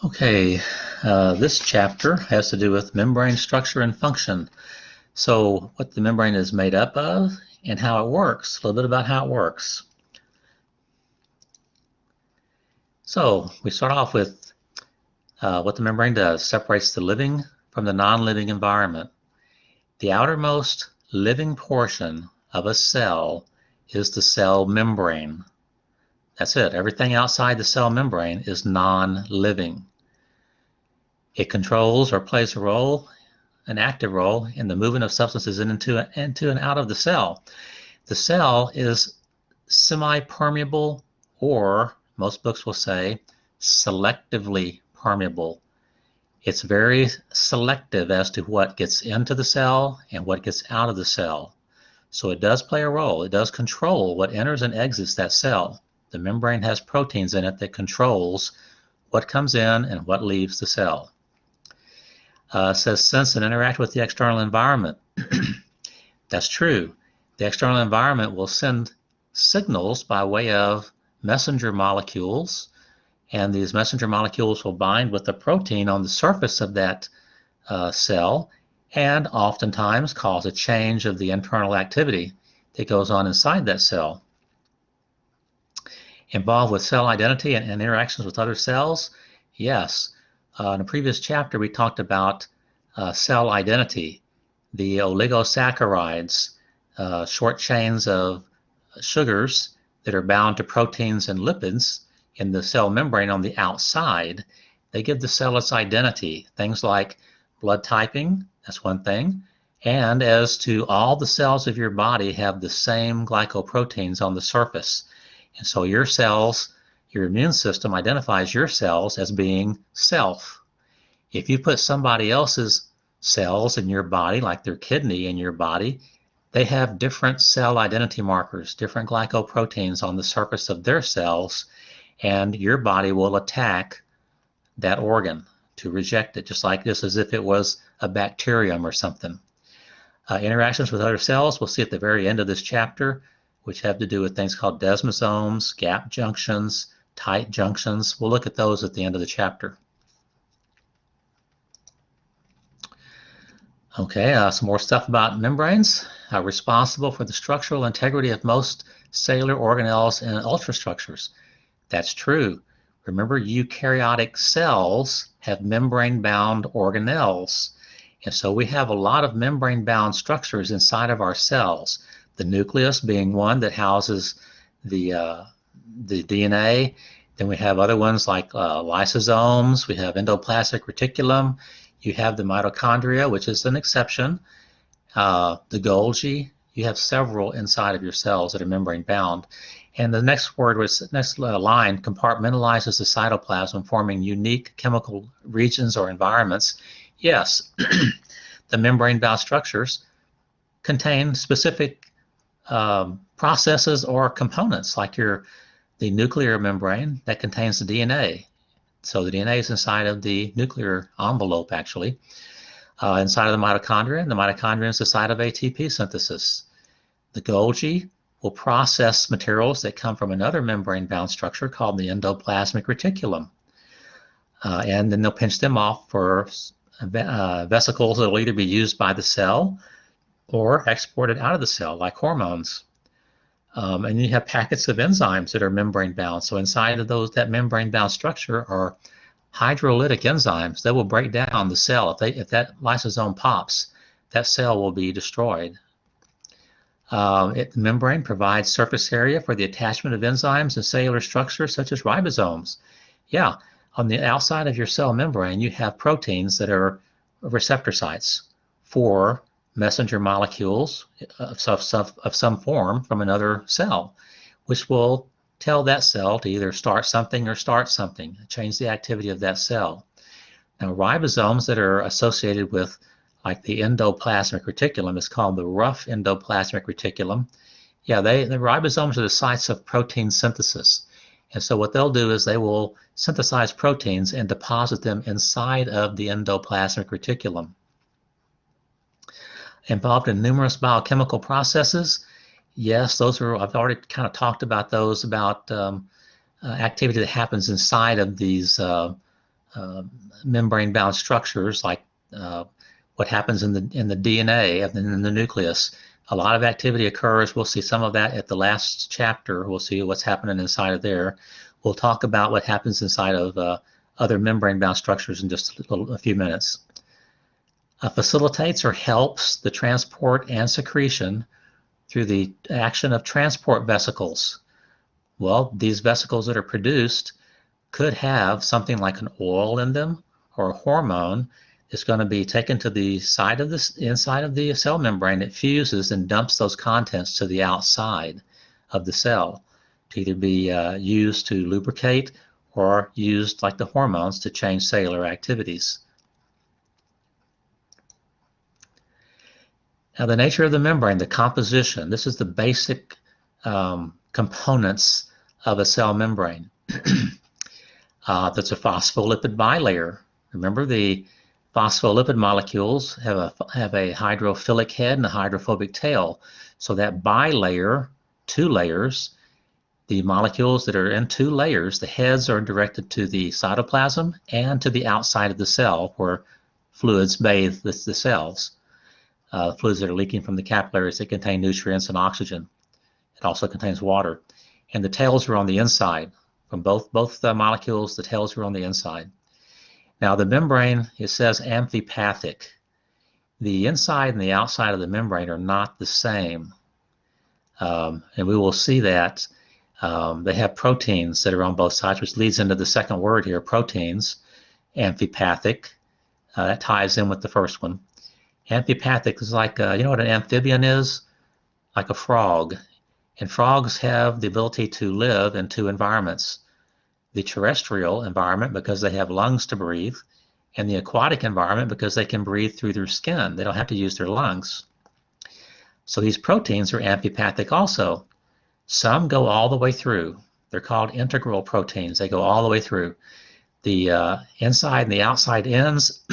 Okay, this chapter has to do with membrane structure and function. So what the membrane is made up of and how it works, a little bit about how it works. So we start off with what the membrane does. Separates the living from the non-living environment. The outermost living portion of a cell is the cell membrane. That's it. Everything outside the cell membrane is non-living. It controls or plays a role, an active role, in the movement of substances into and out of the cell. The cell is semi-permeable, or most books will say selectively permeable. It's very selective as to what gets into the cell and what gets out of the cell. So it does play a role. It does control what enters and exits that cell. The membrane has proteins in it that controls what comes in and what leaves the cell. Says sense and interact with the external environment. That's true. The external environment will send signals by way of messenger molecules, and these messenger molecules will bind with the protein on the surface of that cell and oftentimes cause a change of the internal activity that goes on inside that cell. Involved with cell identity and interactions with other cells? Yes. In a previous chapter, we talked about cell identity, the oligosaccharides, short chains of sugars that are bound to proteins and lipids in the cell membrane on the outside. They give the cell its identity. Things like blood typing, that's one thing, and as to all the cells of your body have the same glycoproteins on the surface. And so your cells, your immune system identifies your cells as being self. If you put somebody else's cells in your body, like their kidney in your body, they have different cell identity markers, different glycoproteins on the surface of their cells, and your body will attack that organ to reject it, just like this, as if it was a bacterium or something. Interactions with other cells, we'll see at the very end of this chapter, which have to do with things called desmosomes, gap junctions, tight junctions. We'll look at those at the end of the chapter. Okay, some more stuff about membranes. Responsible for the structural integrity of most cellular organelles and ultrastructures. That's true. Remember, eukaryotic cells have membrane-bound organelles. And so we have a lot of membrane-bound structures inside of our cells. The nucleus being one that houses the DNA. Then we have other ones like lysosomes. We have endoplasmic reticulum. You have the mitochondria, which is an exception. The Golgi. You have several inside of your cells that are membrane bound. And the next line compartmentalizes the cytoplasm, forming unique chemical regions or environments. Yes, the membrane bound structures contain specific processes or components, like the nuclear membrane that contains the DNA. So the DNA is inside of the nuclear envelope, actually. Inside of the mitochondria, and the mitochondria is the site of ATP synthesis. The Golgi will process materials that come from another membrane-bound structure called the endoplasmic reticulum. And then they'll pinch them off for vesicles that will either be used by the cell or exported out of the cell, like hormones. And you have packets of enzymes that are membrane-bound. So inside of that membrane-bound structure are hydrolytic enzymes that will break down the cell. If that lysosome pops, that cell will be destroyed. The membrane provides surface area for the attachment of enzymes and cellular structures such as ribosomes. Yeah, on the outside of your cell membrane, you have proteins that are receptor sites for messenger molecules of some form from another cell, which will tell that cell to either start something or start something, change the activity of that cell. Now, ribosomes that are associated with, like the endoplasmic reticulum, is called the rough endoplasmic reticulum. Yeah, the ribosomes are the sites of protein synthesis. And so what they'll do is they will synthesize proteins and deposit them inside of the endoplasmic reticulum. Involved in numerous biochemical processes. Yes, those are, I've already kind of talked about those, about activity that happens inside of these membrane-bound structures, like what happens in the DNA and in the nucleus. A lot of activity occurs. We'll see some of that at the last chapter. We'll see what's happening inside of there. We'll talk about what happens inside of other membrane-bound structures in just a few minutes. Facilitates or helps the transport and secretion through the action of transport vesicles. Well, these vesicles that are produced could have something like an oil in them or a hormone. It's going to be taken to the side of this inside of the cell membrane. It fuses and dumps those contents to the outside of the cell to either be used to lubricate or used like the hormones to change cellular activities. Now, the nature of the membrane, the composition, this is the basic components of a cell membrane. That's a phospholipid bilayer. Remember, the phospholipid molecules have a hydrophilic head and a hydrophobic tail. So that bilayer, two layers, the molecules that are in two layers, the heads are directed to the cytoplasm and to the outside of the cell where fluids bathe the cells. Fluids that are leaking from the capillaries that contain nutrients and oxygen. It also contains water. And the tails are on the inside. From both the molecules, the tails are on the inside. Now the membrane, it says amphipathic. The inside and the outside of the membrane are not the same. And we will see that they have proteins that are on both sides, which leads into the second word here, proteins, amphipathic. That ties in with the first one. Amphipathic is like, you know what an amphibian is? Like a frog. And frogs have the ability to live in two environments. The terrestrial environment, because they have lungs to breathe, and the aquatic environment because they can breathe through their skin. They don't have to use their lungs. So these proteins are amphipathic also. Some go all the way through. They're called integral proteins. They go all the way through. The inside and the outside ends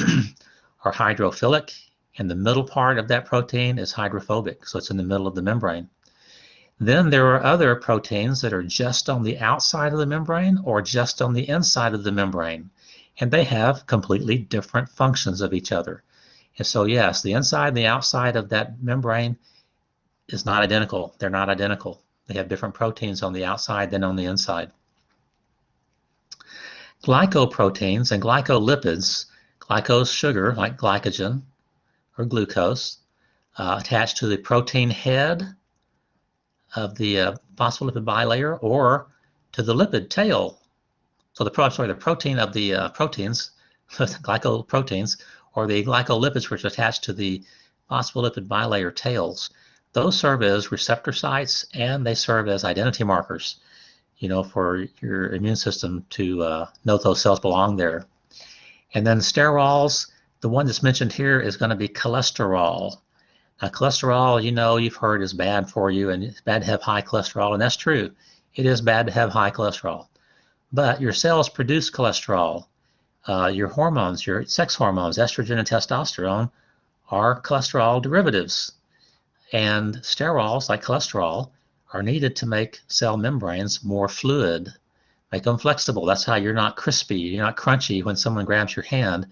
are hydrophilic, and the middle part of that protein is hydrophobic, so it's in the middle of the membrane. Then there are other proteins that are just on the outside of the membrane or just on the inside of the membrane, and they have completely different functions of each other. And so yes, the inside and the outside of that membrane is not identical. They're not identical. They have different proteins on the outside than on the inside. Glycoproteins and glycolipids, glycose sugar like glycogen or glucose, attached to the protein head of the phospholipid bilayer or to the lipid tail. So the protein of the proteins, glycoproteins, or the glycolipids which are attached to the phospholipid bilayer tails, those serve as receptor sites and they serve as identity markers, you know, for your immune system to know those cells belong there. And then sterols, the one that's mentioned here is going to be cholesterol. Now, cholesterol, you know, you've heard is bad for you, and it's bad to have high cholesterol, and that's true. It is bad to have high cholesterol. But your cells produce cholesterol. Your hormones, your sex hormones, estrogen and testosterone, are cholesterol derivatives. And sterols, like cholesterol, are needed to make cell membranes more fluid, make them flexible. That's how you're not crispy, you're not crunchy when someone grabs your hand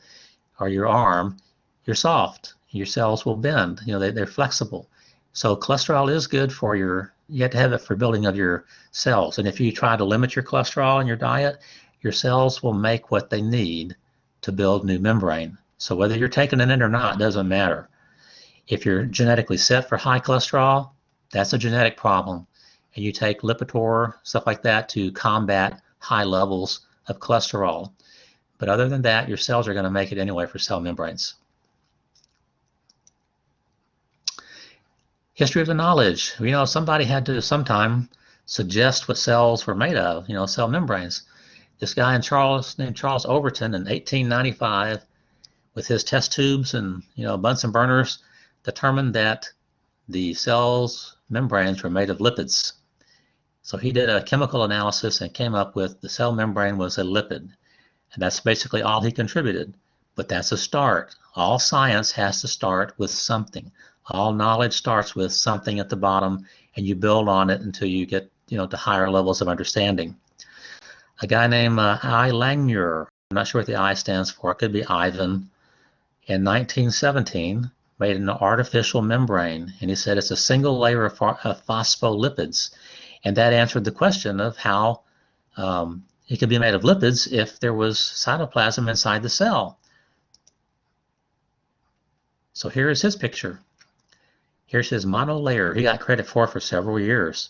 or your arm. You're soft. Your cells will bend. You know, they're flexible. So cholesterol is good for you have to have it for building of your cells. And if you try to limit your cholesterol in your diet, your cells will make what they need to build new membrane. So whether you're taking it in or not doesn't matter. If you're genetically set for high cholesterol, that's a genetic problem. And you take Lipitor, stuff like that, to combat high levels of cholesterol. But other than that, your cells are going to make it anyway for cell membranes. History of the knowledge. You know, somebody had to sometime suggest what cells were made of, you know, cell membranes. This guy named Charles Overton in 1895, with his test tubes and, you know, Bunsen burners, determined that the cell's membranes were made of lipids. So he did a chemical analysis and came up with the cell membrane was a lipid. And that's basically all he contributed. But that's a start. All science has to start with something. All knowledge starts with something at the bottom, and you build on it until you get, you know, to higher levels of understanding. A guy named I. Langmuir, I'm not sure what the I stands for. It could be Ivan. In 1917, made an artificial membrane, and he said it's a single layer of phospholipids, and that answered the question of how it could be made of lipids if there was cytoplasm inside the cell. So here is his picture. Here's his monolayer. He got credit for several years.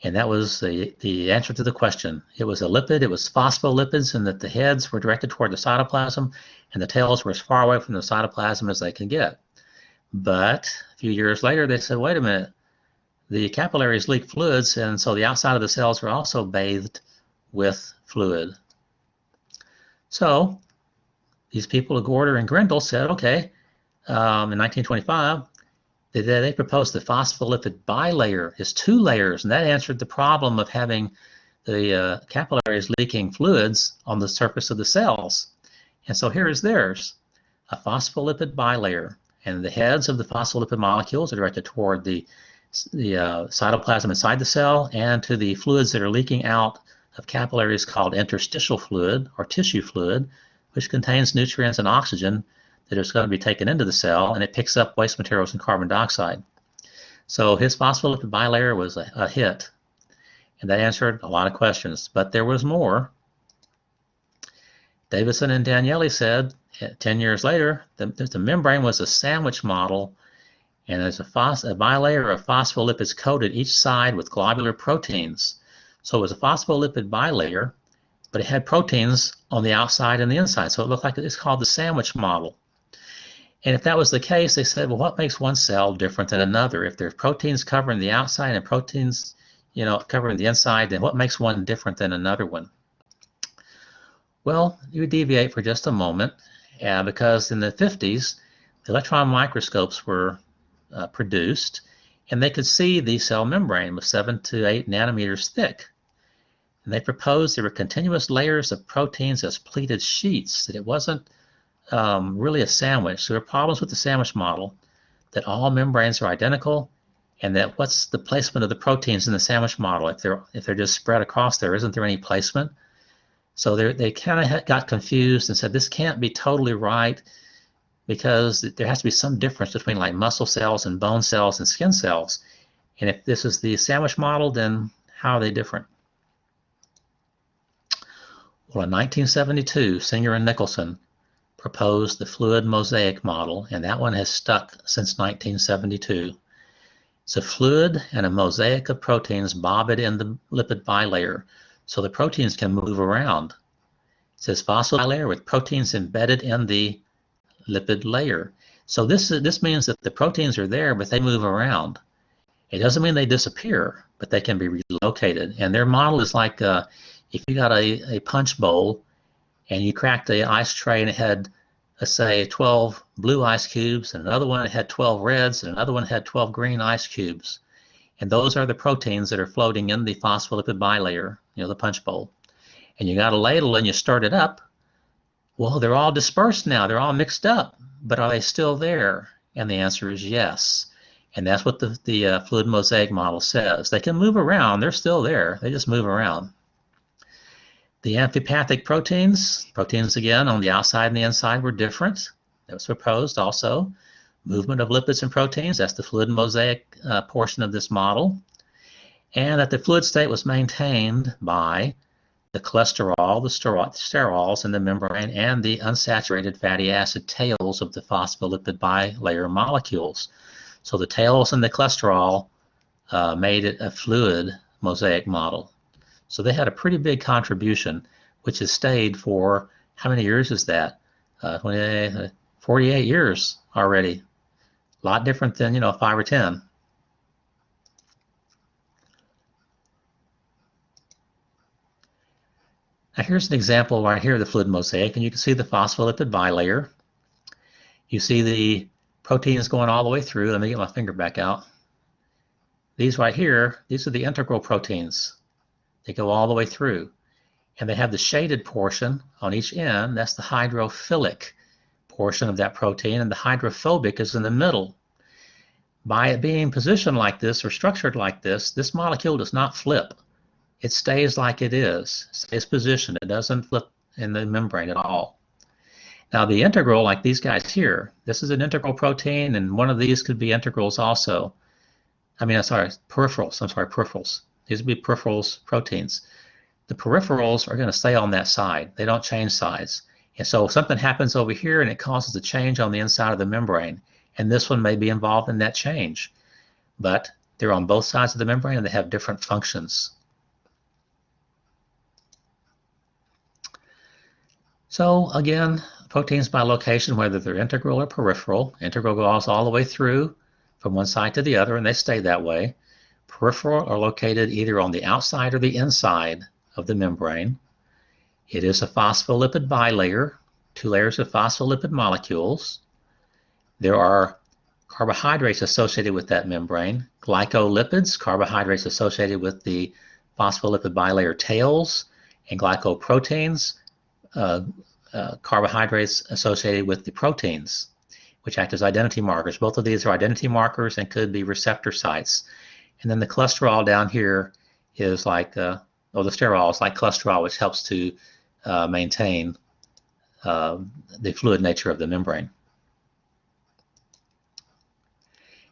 And that was the answer to the question. It was a lipid, it was phospholipids, and that the heads were directed toward the cytoplasm, and the tails were as far away from the cytoplasm as they could get. But a few years later, they said, wait a minute, the capillaries leak fluids, and so the outside of the cells were also bathed with fluid. So these people, Gorder and Grindle, said, okay, in 1925, they proposed the phospholipid bilayer is 2 layers, and that answered the problem of having the capillaries leaking fluids on the surface of the cells. And so here is theirs, a phospholipid bilayer, and the heads of the phospholipid molecules are directed toward the cytoplasm inside the cell and to the fluids that are leaking out of capillaries called interstitial fluid or tissue fluid, which contains nutrients and oxygen that is going to be taken into the cell, and it picks up waste materials and carbon dioxide. So his phospholipid bilayer was a hit, and that answered a lot of questions. But there was more. Davidson and Danieli said 10 years later the membrane was a sandwich model, and there's a bilayer of phospholipids coated each side with globular proteins. So it was a phospholipid bilayer, but it had proteins on the outside and the inside, so it looked like it's called the sandwich model. And if that was the case, they said, well, what makes one cell different than another? If there's proteins covering the outside and proteins, covering the inside, then what makes one different than another one? Well, you deviate for just a moment, because in the 50s, the electron microscopes were produced, and they could see the cell membrane was 7 to 8 nanometers thick. And they proposed there were continuous layers of proteins as pleated sheets, that it wasn't really a sandwich. So there are problems with the sandwich model, that all membranes are identical, and that what's the placement of the proteins in the sandwich model? If they're just spread across there, isn't there any placement? So they kind of got confused and said this can't be totally right, because there has to be some difference between like muscle cells and bone cells and skin cells. And if this is the sandwich model, then how are they different? Well, in 1972, Singer and Nicolson proposed the fluid mosaic model, and that one has stuck since 1972. It's a fluid and a mosaic of proteins bobbed in the lipid bilayer, so the proteins can move around. It says phospholipids with proteins embedded in the lipid layer. So this means that the proteins are there, but they move around. It doesn't mean they disappear, but they can be relocated. And their model is like if you got a punch bowl and you cracked the ice tray and it had, let's say, 12 blue ice cubes, and another one had 12 reds, and another one had 12 green ice cubes. And those are the proteins that are floating in the phospholipid bilayer, the punch bowl. And you got a ladle and you start it up. Well, they're all dispersed now. They're all mixed up. But are they still there? And the answer is yes. And that's what the fluid mosaic model says. They can move around. They're still there. They just move around. The amphipathic proteins again on the outside and the inside were different. That was proposed also. Movement of lipids and proteins, that's the fluid mosaic portion of this model. And that the fluid state was maintained by the cholesterol, the sterols in the membrane, and the unsaturated fatty acid tails of the phospholipid bilayer molecules. So the tails and the cholesterol made it a fluid mosaic model. So they had a pretty big contribution, which has stayed for, how many years is that? 48 years already. A lot different than, 5 or 10. Now here's an example right here of the fluid mosaic, and you can see the phospholipid bilayer. You see the proteins going all the way through. Let me get my finger back out. These right here, these are the integral proteins. They go all the way through. And they have the shaded portion on each end. That's the hydrophilic portion of that protein, and the hydrophobic is in the middle. By it being positioned like this or structured like this molecule does not flip. It stays like it is, stays positioned. It doesn't flip in the membrane at all. Now the integral, like these guys here, this is an integral protein, and one of these could be integrals also. I mean, I'm sorry, peripherals. I'm sorry, peripherals. These would be peripherals proteins. The peripherals are going to stay on that side. They don't change sides. And so something happens over here and it causes a change on the inside of the membrane. And this one may be involved in that change. But they're on both sides of the membrane and they have different functions. So again, proteins by location, whether they're integral or peripheral. Integral goes all the way through from one side to the other and they stay that way. Peripheral are located either on the outside or the inside of the membrane. It is a phospholipid bilayer, 2 layers of phospholipid molecules. There are carbohydrates associated with that membrane, glycolipids, carbohydrates associated with the phospholipid bilayer tails, and glycoproteins, carbohydrates associated with the proteins, which act as identity markers. Both of these are identity markers and could be receptor sites. And then the cholesterol down here is like, the sterol is like cholesterol, which helps to maintain the fluid nature of the membrane.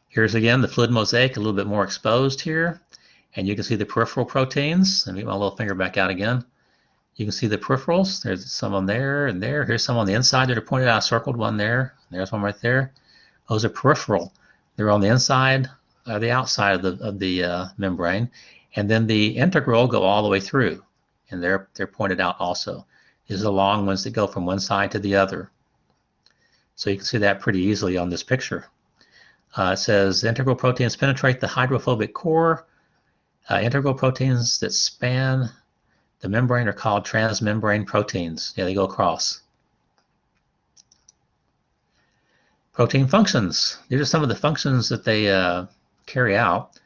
Here's again the fluid mosaic, a little bit more exposed here. And you can see the peripheral proteins. Let me get my little finger back out again. You can see the peripherals. There's some on there and there. Here's some on the inside that are pointed out. I circled one there. There's one right there. Those are peripheral. They're on the inside or the outside of the membrane. And then the integral go all the way through. And they're pointed out also. These are the long ones that go from one side to the other. So you can see that pretty easily on this picture. It says integral proteins penetrate the hydrophobic core. Integral proteins that span the membrane are called transmembrane proteins. Yeah, they go across. Protein functions. These are some of the functions that they carry out.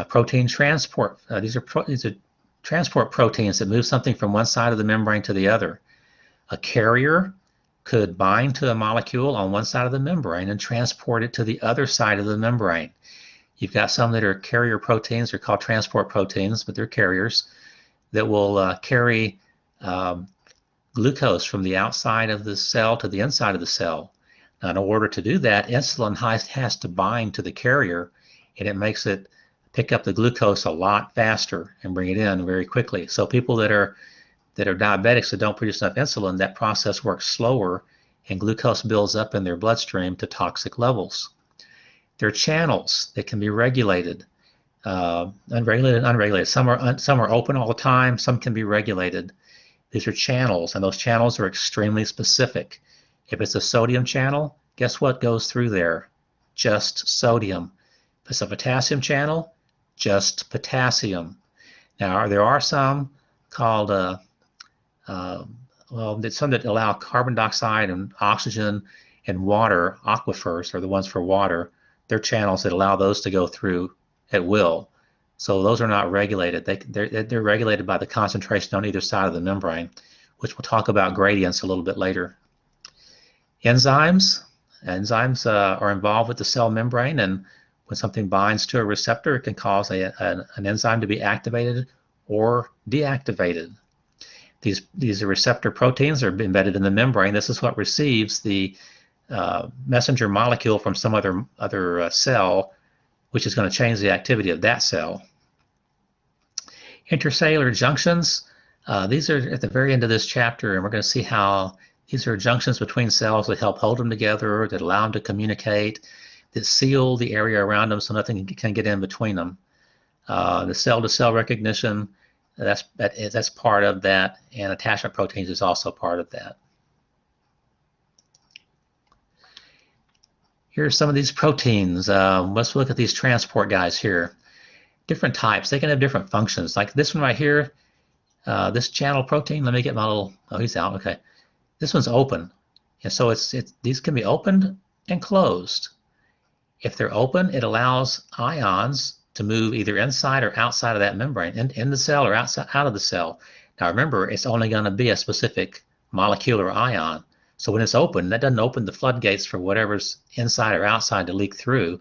Protein transport. These are transport proteins that move something from one side of the membrane to the other. A carrier could bind to a molecule on one side of the membrane and transport it to the other side of the membrane. You've got some that are carrier proteins. They're called transport proteins, but they're carriers that will carry glucose from the outside of the cell to the inside of the cell. Now, in order to do that, insulin has to bind to the carrier, and it makes it pick up the glucose a lot faster and bring it in very quickly. So people that are diabetics that don't produce enough insulin, that process works slower, and glucose builds up in their bloodstream to toxic levels. There are channels that can be regulated. Unregulated and unregulated. Some are open all the time. Some can be regulated. These are channels, and those channels are extremely specific. If it's a sodium channel, guess what goes through there? Just sodium. If it's a potassium channel, just potassium. Now, there are some called, some that allow carbon dioxide and oxygen and water. Aquifers are the ones for water. They're channels that allow those to go through at will. So those are not regulated. They're regulated by the concentration on either side of the membrane, which we'll talk about gradients a little bit later. Enzymes are involved with the cell membrane, and when something binds to a receptor, it can cause an enzyme to be activated or deactivated. These receptor proteins are embedded in the membrane. This is what receives the messenger molecule from some other cell, which is going to change the activity of that cell. Intercellular junctions, these are at the very end of this chapter, and we're going to see how these are junctions between cells that help hold them together, that allow them to communicate, that seal the area around them so nothing can get in between them. The cell-to-cell recognition, that's part of that, and attachment proteins is also part of that. Here are some of these proteins. Let's look at these transport guys here. Different types. They can have different functions. Like this one right here, this channel protein. Let me get my little. Oh, he's out. Okay. This one's open, and so these can be opened and closed. If they're open, it allows ions to move either inside or outside of that membrane, in the cell or out of the cell. Now remember, it's only going to be a specific molecular ion. So when it's open, that doesn't open the floodgates for whatever's inside or outside to leak through,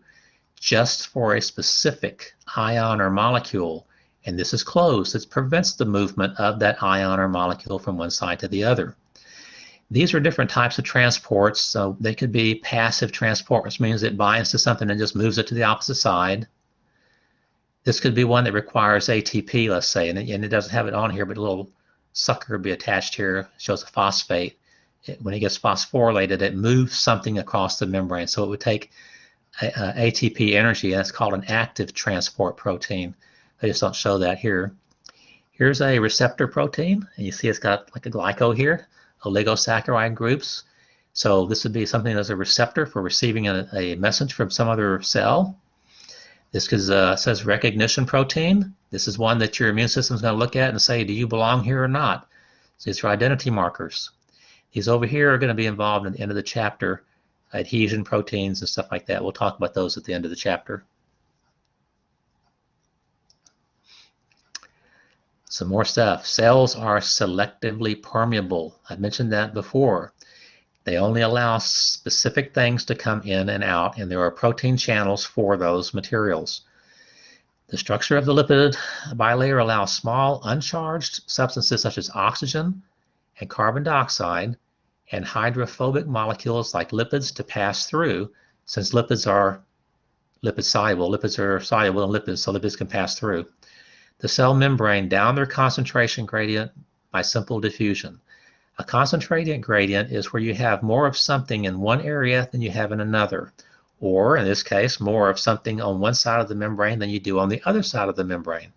just for a specific ion or molecule. and this is closed. This prevents the movement of that ion or molecule from one side to the other. These are different types of transports. So they could be passive transport, which means it binds to something and just moves it to the opposite side. This could be one that requires ATP, let's say, and it doesn't have it on here, but a little sucker would be attached here. It shows a phosphate. When it gets phosphorylated, it moves something across the membrane. So it would take ATP energy, and it's called an active transport protein. I just don't show that here. Here's a receptor protein, and you see it's got like a glyco here, oligosaccharide groups. So this would be something as a receptor for receiving a message from some other cell. This says recognition protein. This is one that your immune system is going to look at and say, do you belong here or not? So these are identity markers. These over here are going to be involved in the end of the chapter, adhesion proteins and stuff like that. We'll talk about those at the end of the chapter. Some more stuff. Cells are selectively permeable. I mentioned that before. They only allow specific things to come in and out, and there are protein channels for those materials. The structure of the lipid bilayer allows small uncharged substances such as oxygen and carbon dioxide and hydrophobic molecules like lipids to pass through, since lipids are lipid soluble. Lipids are soluble in lipids, so lipids can pass through the cell membrane down their concentration gradient by simple diffusion. A concentration gradient is where you have more of something in one area than you have in another, or in this case, more of something on one side of the membrane than you do on the other side of the membrane.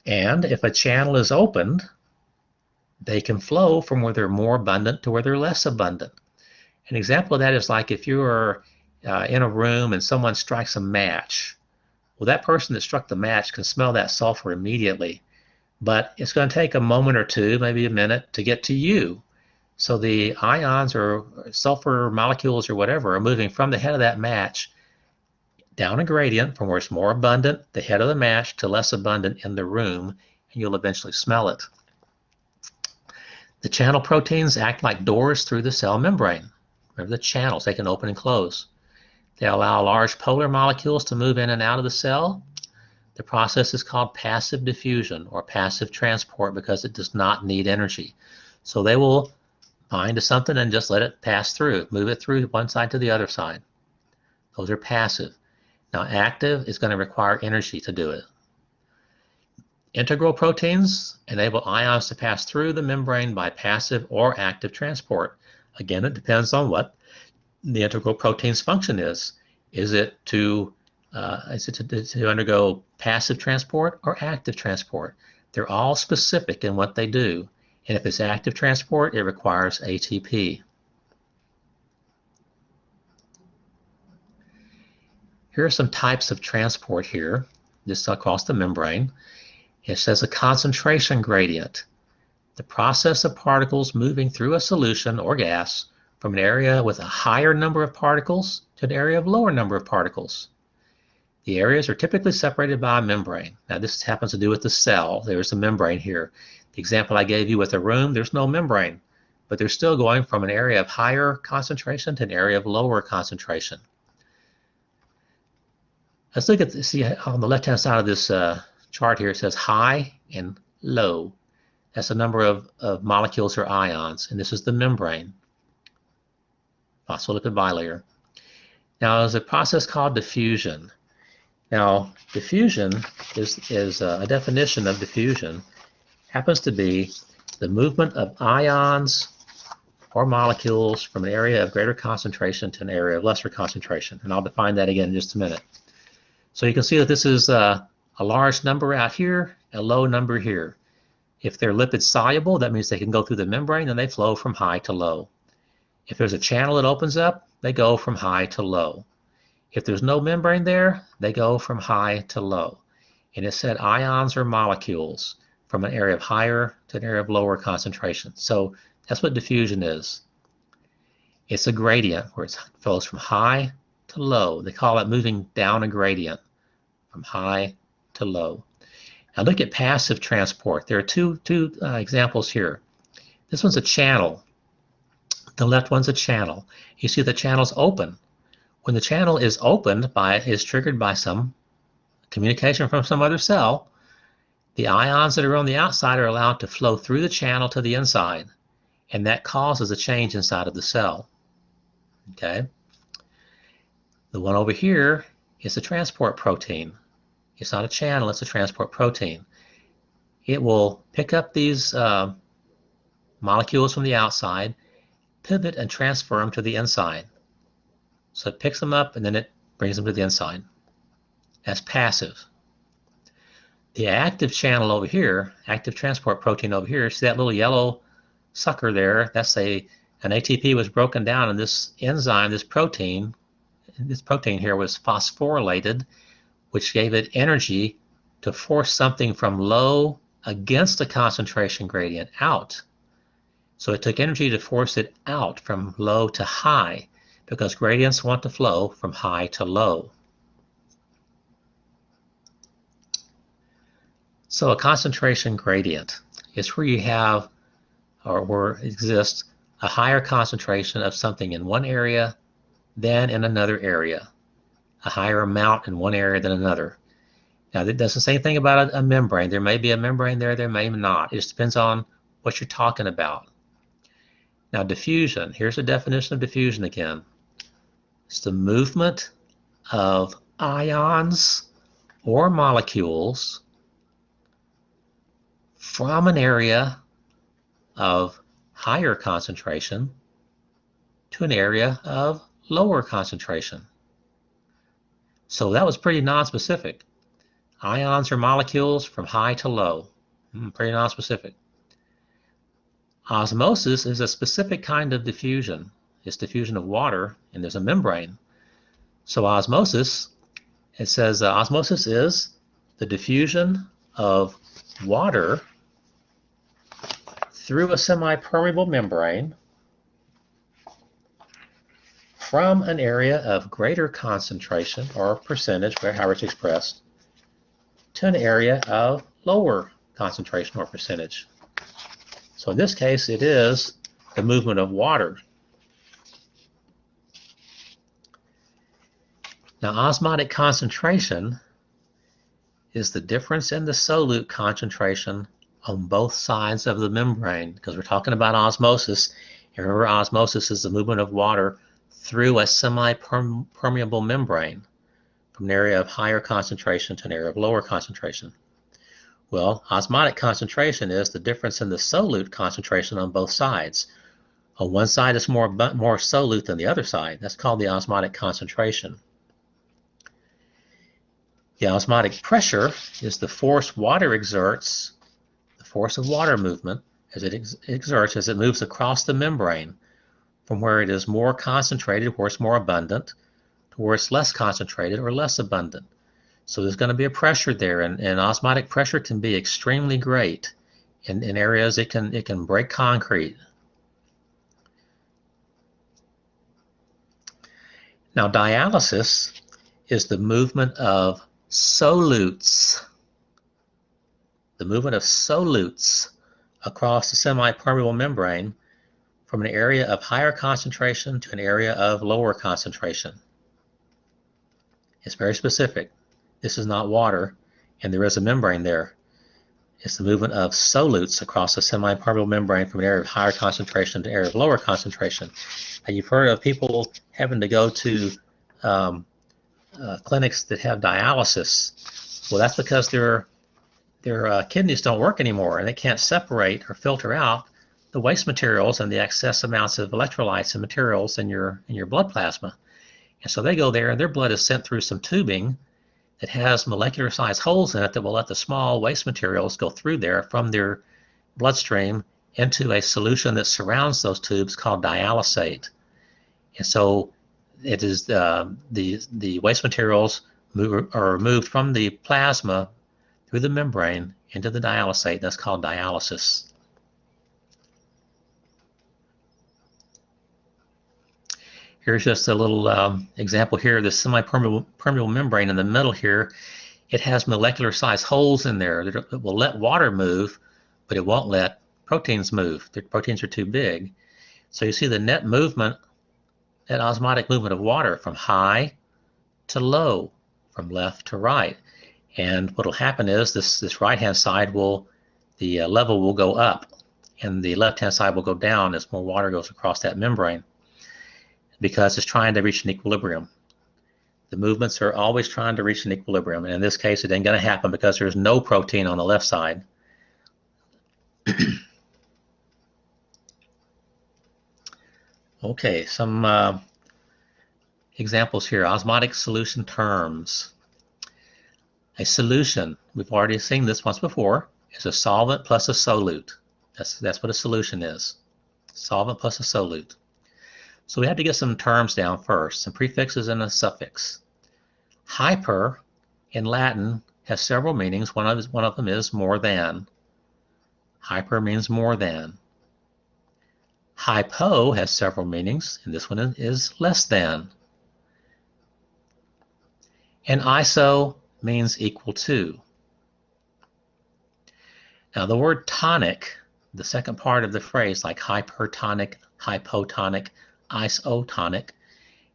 And if a channel is opened, they can flow from where they're more abundant to where they're less abundant. An example of that is like if you are in a room and someone strikes a match. Well, that person that struck the match can smell that sulfur immediately. But it's going to take a moment or two, maybe a minute, to get to you. So the ions or sulfur molecules or whatever are moving from the head of that match down a gradient from where it's more abundant, the head of the match, to less abundant in the room, and you'll eventually smell it. The channel proteins act like doors through the cell membrane. Remember the channels, they can open and close. They allow large polar molecules to move in and out of the cell. The process is called passive diffusion or passive transport because it does not need energy. So they will bind to something and just let it pass through, move it through one side to the other side. Those are passive. Now active is going to require energy to do it. Integral proteins enable ions to pass through the membrane by passive or active transport. Again, it depends on what the integral protein's function is. Is it to undergo passive transport or active transport? They're all specific in what they do. And if it's active transport, it requires ATP. Here are some types of transport here, just across the membrane. It says a concentration gradient. The process of particles moving through a solution or gas from an area with a higher number of particles to an area of lower number of particles. The areas are typically separated by a membrane. Now this happens to do with the cell. There's a membrane here. The example I gave you with a room, there's no membrane, but they're still going from an area of higher concentration to an area of lower concentration. Let's look at, see on the left-hand side of this chart here, it says high and low. That's the number of molecules or ions, and this is the membrane, phospholipid bilayer. Now there's a process called diffusion. Now, diffusion is a definition of diffusion happens to be the movement of ions or molecules from an area of greater concentration to an area of lesser concentration. And I'll define that again in just a minute. So you can see that this is a large number out here, a low number here. If they're lipid soluble, that means they can go through the membrane and they flow from high to low. If there's a channel that opens up, they go from high to low. If there's no membrane there, they go from high to low. And it said ions or molecules from an area of higher to an area of lower concentration. So that's what diffusion is. It's a gradient where it flows from high to low. They call it moving down a gradient from high to low. Now look at passive transport. There are two examples here. This one's a channel. The left one's a channel. You see the channel's open. When the channel is opened is triggered by some communication from some other cell, The ions that are on the outside are allowed to flow through the channel to the inside, and that causes a change inside of the cell. Okay? The one over here is a transport protein. It's not a channel, it's a transport protein. It will pick up these molecules from the outside, pivot and transfer them to the inside. So it picks them up and then it brings them to the inside. That's passive. The active channel over here, active transport protein over here, see that little yellow sucker there? That's an ATP was broken down, and this enzyme, this protein here was phosphorylated, which gave it energy to force something from low against a concentration gradient out. So it took energy to force it out from low to high, because gradients want to flow from high to low. So a concentration gradient is where you have, or where exists, a higher concentration of something in one area than in another area, a higher amount in one area than another. Now, that doesn't say anything about a membrane. There may be a membrane there, there may not. It just depends on what you're talking about. Now, diffusion. Here's the definition of diffusion again. It's the movement of ions or molecules from an area of higher concentration to an area of lower concentration. So that was pretty nonspecific. Ions or molecules from high to low. Pretty nonspecific. Osmosis is a specific kind of diffusion. It's diffusion of water, and there's a membrane. So osmosis, it says osmosis is the diffusion of water through a semi-permeable membrane from an area of greater concentration or percentage, however it's expressed, to an area of lower concentration or percentage. So in this case, it is the movement of water. Now, osmotic concentration is the difference in the solute concentration on both sides of the membrane, because we're talking about osmosis. And remember, osmosis is the movement of water through a semi-permeable membrane from an area of higher concentration to an area of lower concentration. Well, osmotic concentration is the difference in the solute concentration on both sides. On one side, it's more solute than the other side. That's called the osmotic concentration. The osmotic pressure is the force water exerts, the force of water movement as it exerts as it moves across the membrane from where it is more concentrated, where it's more abundant, to where it's less concentrated or less abundant. So there's going to be a pressure there, and osmotic pressure can be extremely great. In areas it can break concrete. Now, dialysis is the movement of solutes. The movement of solutes across the semi-permeable membrane from an area of higher concentration to an area of lower concentration. It's very specific. This is not water, and there is a membrane there. It's the movement of solutes across the semi-permeable membrane from an area of higher concentration to an area of lower concentration. Now, you've heard of people having to go to clinics that have dialysis. Well, that's because their kidneys don't work anymore, and they can't separate or filter out the waste materials and the excess amounts of electrolytes and materials in your blood plasma. And so they go there, and their blood is sent through some tubing that has molecular size holes in it that will let the small waste materials go through there from their bloodstream into a solution that surrounds those tubes called dialysate. And so it is the waste materials are moved from the plasma through the membrane into the dialysate. That's called dialysis. Here's just a little example here. The semi-permeable membrane in the middle here, it has molecular size holes in there that will let water move, but it won't let proteins move. The proteins are too big. So you see the net movement, that osmotic movement of water from high to low, from left to right. And what will happen is this right-hand side the level will go up, and the left-hand side will go down as more water goes across that membrane, because it's trying to reach an equilibrium. The movements are always trying to reach an equilibrium, and in this case it ain't going to happen because there's no protein on the left side. Okay, some examples here. Osmotic solution terms. A solution, we've already seen this once before, is a solvent plus a solute. That's what a solution is. Solvent plus a solute. So we have to get some terms down first, some prefixes and a suffix. Hyper in Latin has several meanings. One of them is more than. Hyper means more than. Hypo has several meanings, and this one is less than. And iso means equal to. Now the word tonic, the second part of the phrase, like hypertonic, hypotonic, isotonic,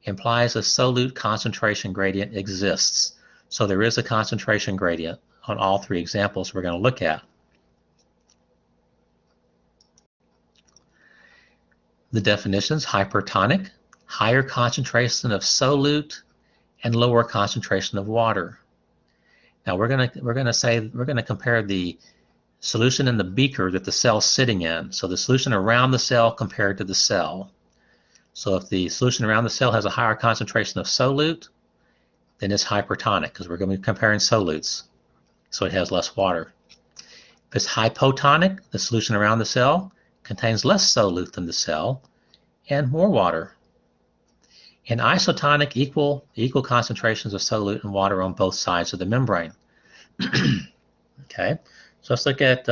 implies a solute concentration gradient exists. So there is a concentration gradient on all three examples we're going to look at. The definitions: hypertonic, higher concentration of solute and lower concentration of water. Now we're going to compare the solution in the beaker that the cell's sitting in. So the solution around the cell compared to the cell. So if the solution around the cell has a higher concentration of solute, then it's hypertonic, because we're going to be comparing solutes, so it has less water. If it's hypotonic, the solution around the cell contains less solute than the cell and more water. In isotonic, equal concentrations of solute and water on both sides of the membrane. Okay, so let's look at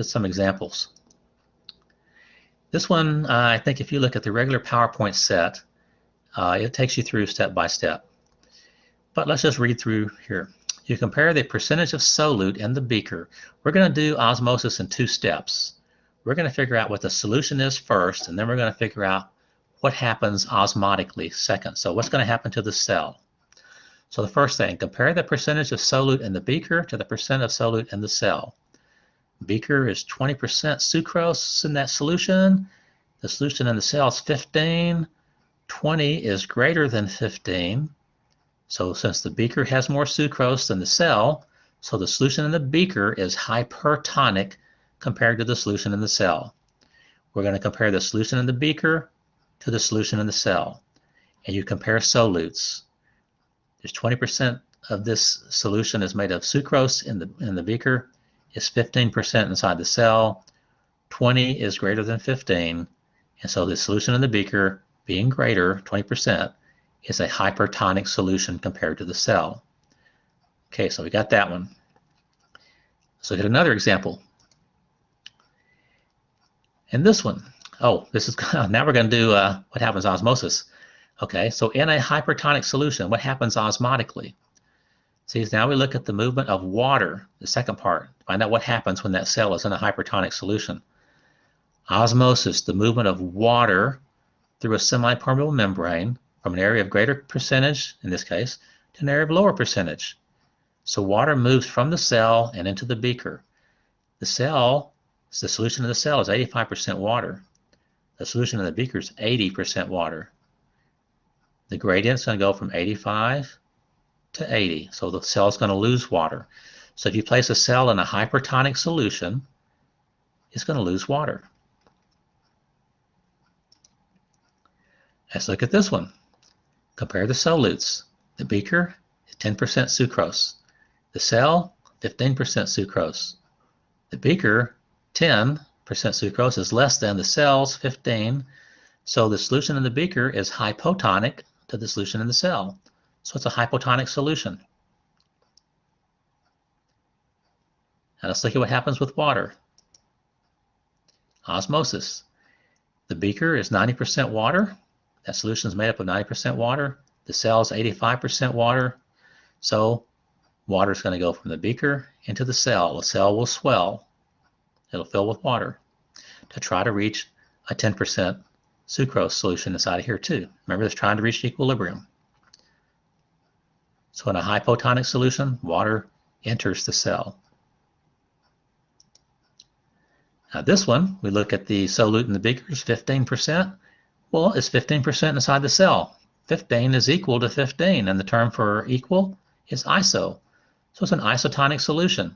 some examples. This one, I think if you look at the regular PowerPoint set, it takes you through step by step. But let's just read through here. You compare the percentage of solute in the beaker. We're going to do osmosis in two steps. We're going to figure out what the solution is first, and then we're going to figure out what happens osmotically second. So what's going to happen to the cell? So the first thing, compare the percentage of solute in the beaker to the percent of solute in the cell. Beaker is 20% sucrose in that solution. The solution in the cell is 15. 20 is greater than 15. So since the beaker has more sucrose than the cell, so the solution in the beaker is hypertonic compared to the solution in the cell. We're going to compare the solution in the beaker to the solution in the cell. And you compare solutes. There's 20% of this solution is made of sucrose in the beaker. Is 15% inside the cell. 20 is greater than 15. And so the solution in the beaker, being greater, 20%, is a hypertonic solution compared to the cell. Okay, so we got that one. Let's look at another example. And this one, this is now we're going to do what happens osmosis. Okay, so in a hypertonic solution, what happens osmotically? See, now we look at the movement of water, the second part, find out what happens when that cell is in a hypertonic solution. Osmosis, the movement of water through a semi-permeable membrane from an area of greater percentage, in this case, to an area of lower percentage. So water moves from the cell and into the beaker. The solution in the cell is 85% water. The solution in the beaker is 80% water. The gradient is going to go from 85 to 80, so the cell is going to lose water. So if you place a cell in a hypertonic solution, it's going to lose water. Let's look at this one. Compare the solutes. The beaker is 10% sucrose. The cell, 15% sucrose. The beaker, 10% sucrose, is less than the cell's 15. So the solution in the beaker is hypotonic to the solution in the cell. So it's a hypotonic solution. Now let's look at what happens with water. Osmosis. The beaker is 90% water. That solution is made up of 90% water. The cell is 85% water. So water is going to go from the beaker into the cell. The cell will swell. It'll fill with water to try to reach a 10% sucrose solution inside of here too. Remember, it's trying to reach equilibrium. So in a hypotonic solution, water enters the cell. Now this one, we look at the solute in the beakers, 15%. Well, it's 15% inside the cell. 15 is equal to 15, and the term for equal is iso. So it's an isotonic solution.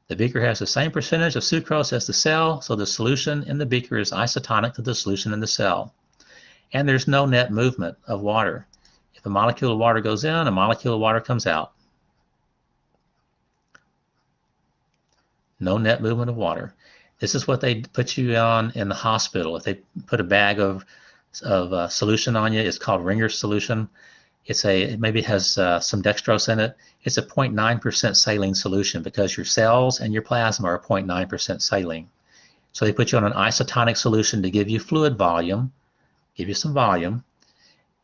The beaker has the same percentage of sucrose as the cell, so the solution in the beaker is isotonic to the solution in the cell. And there's no net movement of water. If a molecule of water goes in, a molecule of water comes out. No net movement of water. This is what they put you on in the hospital. If they put a bag of solution on you, it's called Ringer's solution. It maybe has some dextrose in it. It's a 0.9% saline solution because your cells and your plasma are 0.9% saline. So they put you on an isotonic solution to give you fluid volume, give you some volume,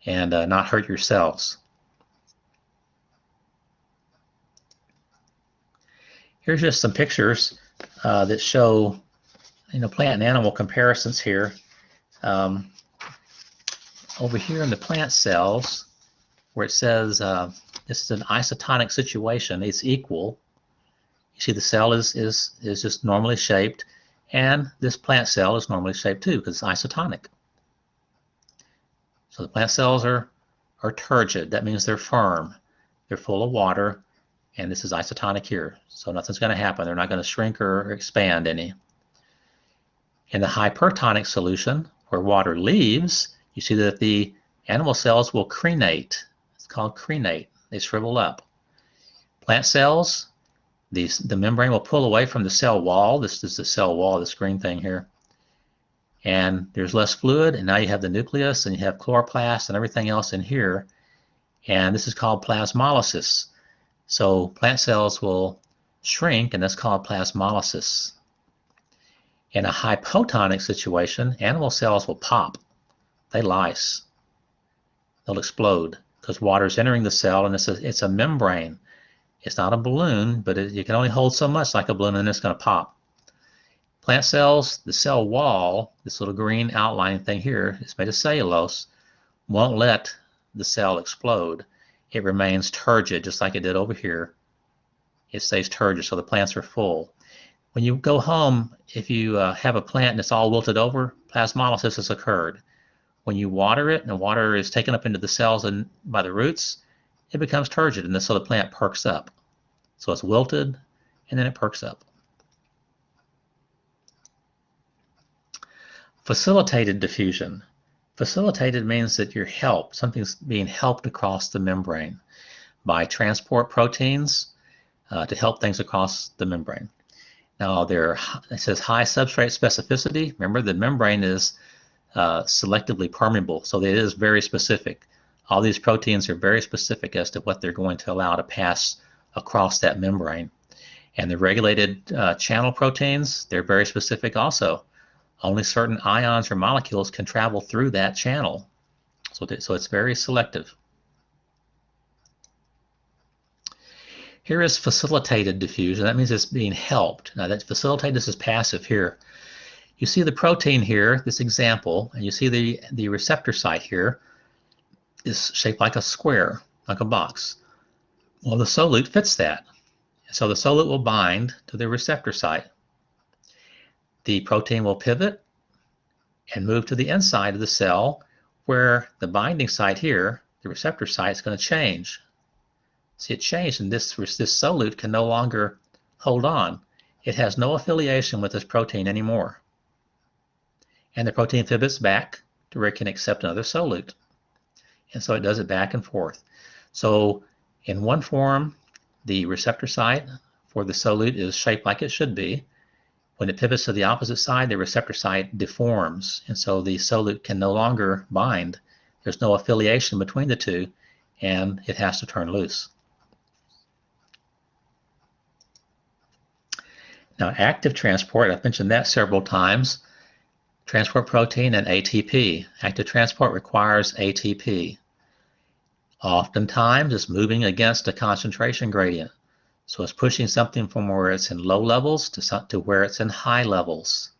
and not hurt your cells. Here's just some pictures that show, plant and animal comparisons here. Over here in the plant cells, where it says this is an isotonic situation, it's equal. You see the cell is just normally shaped, and this plant cell is normally shaped too because it's isotonic. So the plant cells are turgid. That means they're firm. They're full of water, and this is isotonic here. So nothing's going to happen. They're not going to shrink or expand any. In the hypertonic solution, where water leaves, you see that the animal cells will crenate. It's called crenate. They shrivel up. Plant cells, the membrane will pull away from the cell wall. This is the cell wall, this green thing here. And there's less fluid, and now you have the nucleus, and you have chloroplast and everything else in here. And this is called plasmolysis. So plant cells will shrink, and that's called plasmolysis. In a hypotonic situation, animal cells will pop. They lyse. They'll explode because water is entering the cell, and it's a membrane. It's not a balloon, but you can only hold so much like a balloon, and it's going to pop. Plant cells, the cell wall, this little green outline thing here, it's made of cellulose, won't let the cell explode. It remains turgid, just like it did over here. It stays turgid, so the plants are full. When you go home, if you have a plant and it's all wilted over, plasmolysis has occurred. When you water it, and the water is taken up into the cells and by the roots, it becomes turgid, and so the plant perks up. So it's wilted, and then it perks up. Facilitated diffusion. Facilitated means that you're helped. Something's being helped across the membrane by transport proteins to help things across the membrane. Now, it says high substrate specificity. Remember, the membrane is selectively permeable, so it is very specific. All these proteins are very specific as to what they're going to allow to pass across that membrane. And the regulated channel proteins, they're very specific also. Only certain ions or molecules can travel through that channel. So it's very selective. Here is facilitated diffusion. That means it's being helped. Now that facilitated, this is passive here. You see the protein here, this example, and you see the receptor site here is shaped like a square, like a box. Well, the solute fits that. So the solute will bind to the receptor site. The protein will pivot and move to the inside of the cell where the binding site here, the receptor site, is going to change. See, it changed, and this solute can no longer hold on. It has no affiliation with this protein anymore. And the protein pivots back to where it can accept another solute. And so it does it back and forth. So in one form, the receptor site for the solute is shaped like it should be. When it pivots to the opposite side, the receptor site deforms, and so the solute can no longer bind. There's no affiliation between the two, and it has to turn loose. Now, active transport, I've mentioned that several times. Transport protein and ATP. Active transport requires ATP. Oftentimes, it's moving against a concentration gradient. So it's pushing something from where it's in low levels to where it's in high levels.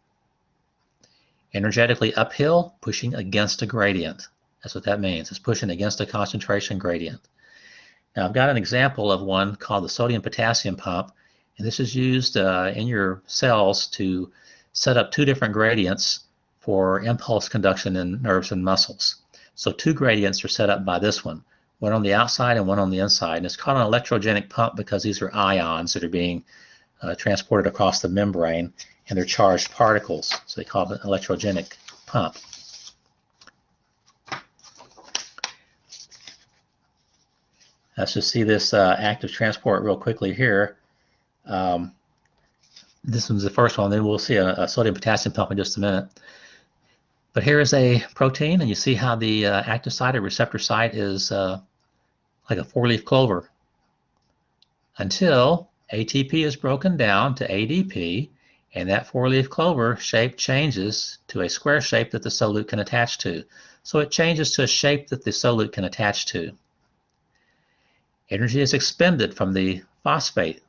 Energetically uphill, pushing against a gradient. That's what that means. It's pushing against a concentration gradient. Now I've got an example of one called the sodium-potassium pump, and this is used in your cells to set up two different gradients for impulse conduction in nerves and muscles. So two gradients are set up by this one on the outside and one on the inside. And it's called an electrogenic pump because these are ions that are being transported across the membrane, and they're charged particles. So they call it an electrogenic pump. Let's just see this active transport real quickly here. This one's the first one, then we'll see a sodium-potassium pump in just a minute. But here is a protein, and you see how the active site or receptor site is like a four-leaf clover until ATP is broken down to ADP, and that four-leaf clover shape changes to a square shape that the solute can attach to. So it changes to a shape that the solute can attach to. Energy is expended from the phosphate,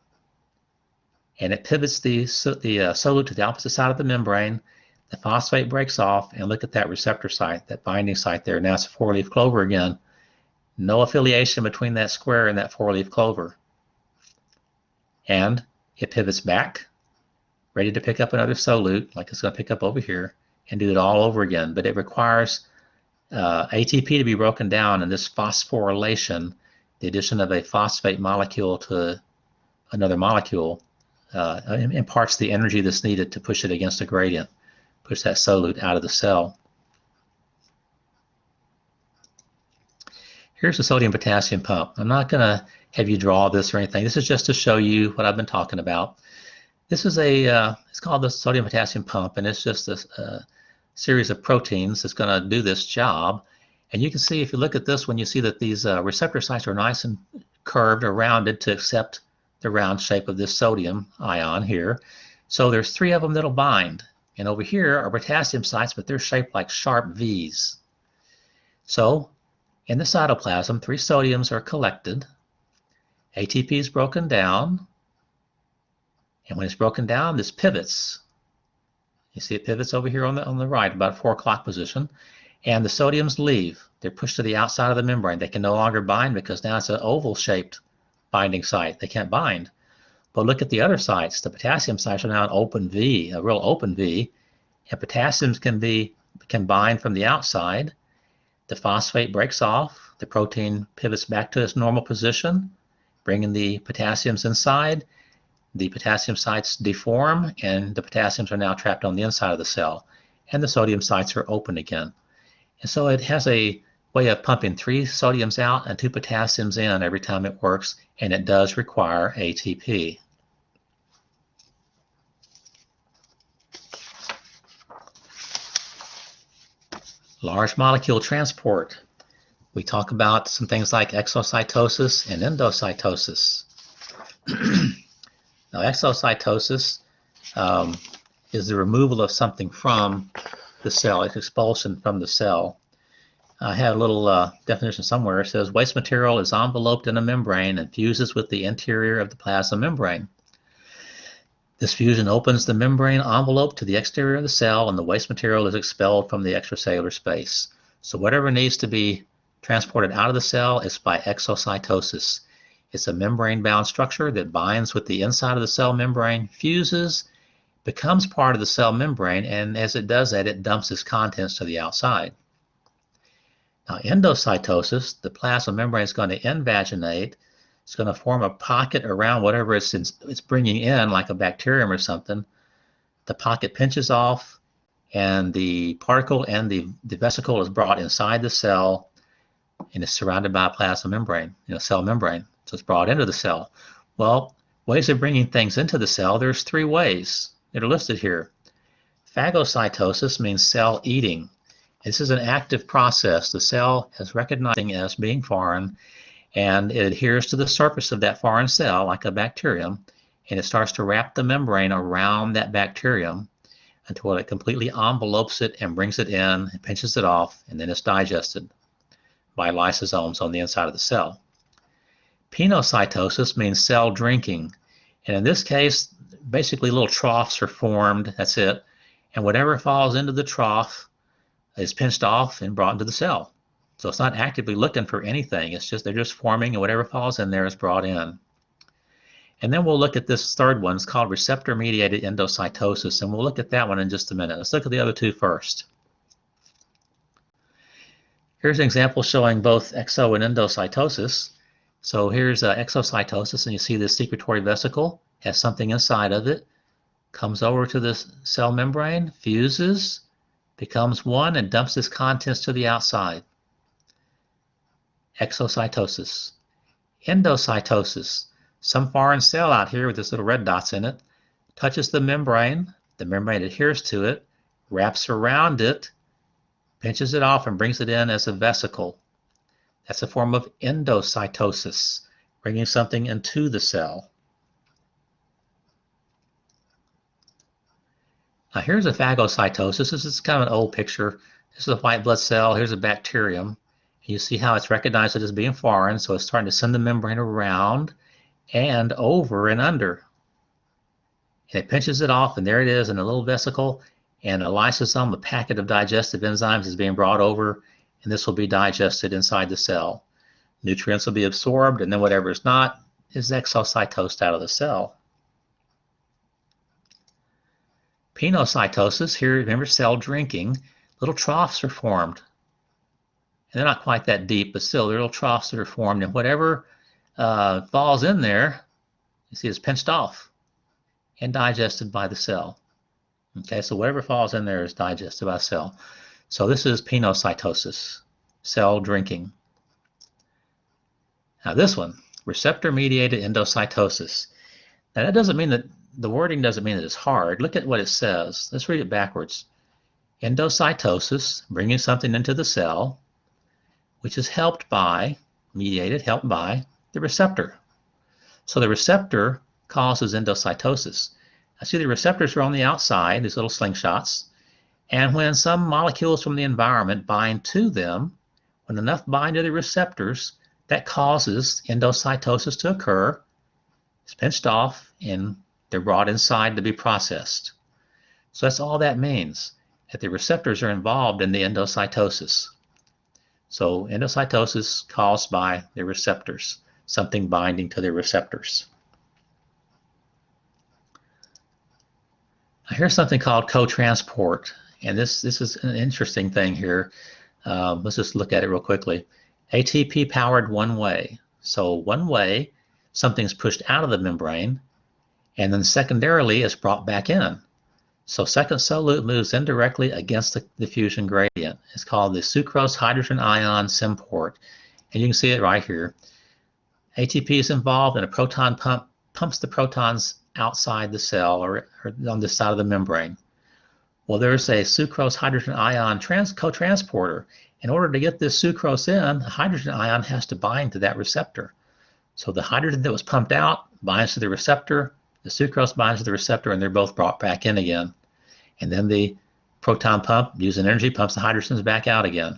and it pivots the solute to the opposite side of the membrane. The phosphate breaks off, and look at that receptor site, that binding site there. Now it's a four-leaf clover again. No affiliation between that square and that four-leaf clover. And it pivots back, ready to pick up another solute, like it's going to pick up over here, and do it all over again. But it requires ATP to be broken down, and this phosphorylation, the addition of a phosphate molecule to another molecule, imparts the energy that's needed to push it against a gradient, push that solute out of the cell. Here's the sodium-potassium pump. I'm not going to have you draw this or anything. This is just to show you what I've been talking about. This is it's called the sodium-potassium pump, and it's just a series of proteins that's going to do this job. And you can see, if you look at this one, you see that these receptor sites are nice and curved or rounded to accept the round shape of this sodium ion here. So there's three of them that'll bind. And over here are potassium sites, but they're shaped like sharp V's. So in the cytoplasm, three sodiums are collected. ATP is broken down. And when it's broken down, this pivots. You see it pivots over here on the right, about 4 o'clock position. And the sodiums leave. They're pushed to the outside of the membrane. They can no longer bind because now it's an oval-shaped binding site. They can't bind. But look at the other sites. The potassium sites are now an open V, a real open V. And potassiums can bind from the outside. The phosphate breaks off. The protein pivots back to its normal position, bringing the potassiums inside. The potassium sites deform, and the potassiums are now trapped on the inside of the cell. And the sodium sites are open again. And so it has a way of pumping 3 sodiums out and 2 potassiums in every time it works, and it does require ATP. Large molecule transport. We talk about some things like exocytosis and endocytosis. Now, exocytosis is the removal of something from the cell, it's expulsion from the cell. I have a little definition somewhere. It says waste material is enveloped in a membrane and fuses with the interior of the plasma membrane. This fusion opens the membrane envelope to the exterior of the cell, and the waste material is expelled from the extracellular space. So whatever needs to be transported out of the cell is by exocytosis. It's a membrane-bound structure that binds with the inside of the cell membrane, fuses, becomes part of the cell membrane, and as it does that, it dumps its contents to the outside. Now, endocytosis, the plasma membrane is going to invaginate. It's going to form a pocket around whatever it's bringing in, like a bacterium or something. The pocket pinches off, and the particle and the vesicle is brought inside the cell, and it's surrounded by a plasma membrane, cell membrane. So it's brought into the cell. Well, ways of bringing things into the cell, there's 3 ways that are listed here. Phagocytosis means cell eating. This is an active process. The cell is recognizing as being foreign, and it adheres to the surface of that foreign cell like a bacterium, and it starts to wrap the membrane around that bacterium until it completely envelopes it and brings it in and pinches it off, and then it's digested by lysosomes on the inside of the cell. Penocytosis means cell drinking, and in this case, basically little troughs are formed, that's it, and whatever falls into the trough is pinched off and brought into the cell. So it's not actively looking for anything. It's just they're just forming, and whatever falls in there is brought in. And then we'll look at this third one. It's called receptor-mediated endocytosis, and we'll look at that one in just a minute. Let's look at the other two first. Here's an example showing both exo and endocytosis. So here's exocytosis, and you see this secretory vesicle has something inside of it, comes over to the cell membrane, fuses, becomes one, and dumps its contents to the outside. Exocytosis. Endocytosis. Some foreign cell out here with this little red dots in it touches the membrane adheres to it, wraps around it, pinches it off, and brings it in as a vesicle. That's a form of endocytosis, bringing something into the cell. Now here's a phagocytosis. This is kind of an old picture. This is a white blood cell. Here's a bacterium. You see how it's recognized as being foreign, so it's starting to send the membrane around and over and under. And it pinches it off, and there it is in a little vesicle, and a lysosome, a packet of digestive enzymes, is being brought over, and this will be digested inside the cell. Nutrients will be absorbed, and then whatever is not is exocytosed out of the cell. Penocytosis, here remember cell drinking, little troughs are formed. And they're not quite that deep, but still little troughs that are formed, and whatever falls in there, you see, is pinched off and digested by the cell. Okay, so whatever falls in there is digested by the cell. So this is penocytosis, cell drinking. Now this one, receptor-mediated endocytosis. Now that doesn't mean that, the wording doesn't mean that it's hard. Look at what it says. Let's read it backwards. Endocytosis, bringing something into the cell, which is helped by the receptor. So the receptor causes endocytosis. I see the receptors are on the outside, these little slingshots, and when some molecules from the environment bind to them, when enough bind to the receptors, that causes endocytosis to occur. It's pinched off, and they're brought inside to be processed. So that's all that means, that the receptors are involved in the endocytosis. So endocytosis caused by the receptors, something binding to the receptors. Now here's something called COTRANSPORT, and this is an interesting thing here. Let's just look at it real quickly. ATP powered one way. So one way, something's pushed out of the membrane, and then secondarily it's brought back in. So second solute moves indirectly against the diffusion gradient. It's called the sucrose hydrogen ion symport, and you can see it right here. ATP is involved, and a proton pump pumps the protons outside the cell or on the side of the membrane. Well, there's a sucrose hydrogen ion co-transporter. In order to get this sucrose in, the hydrogen ion has to bind to that receptor. So the hydrogen that was pumped out binds to the receptor, the sucrose binds to the receptor, and they're both brought back in again. And then the proton pump, using energy, pumps the hydrogens back out again.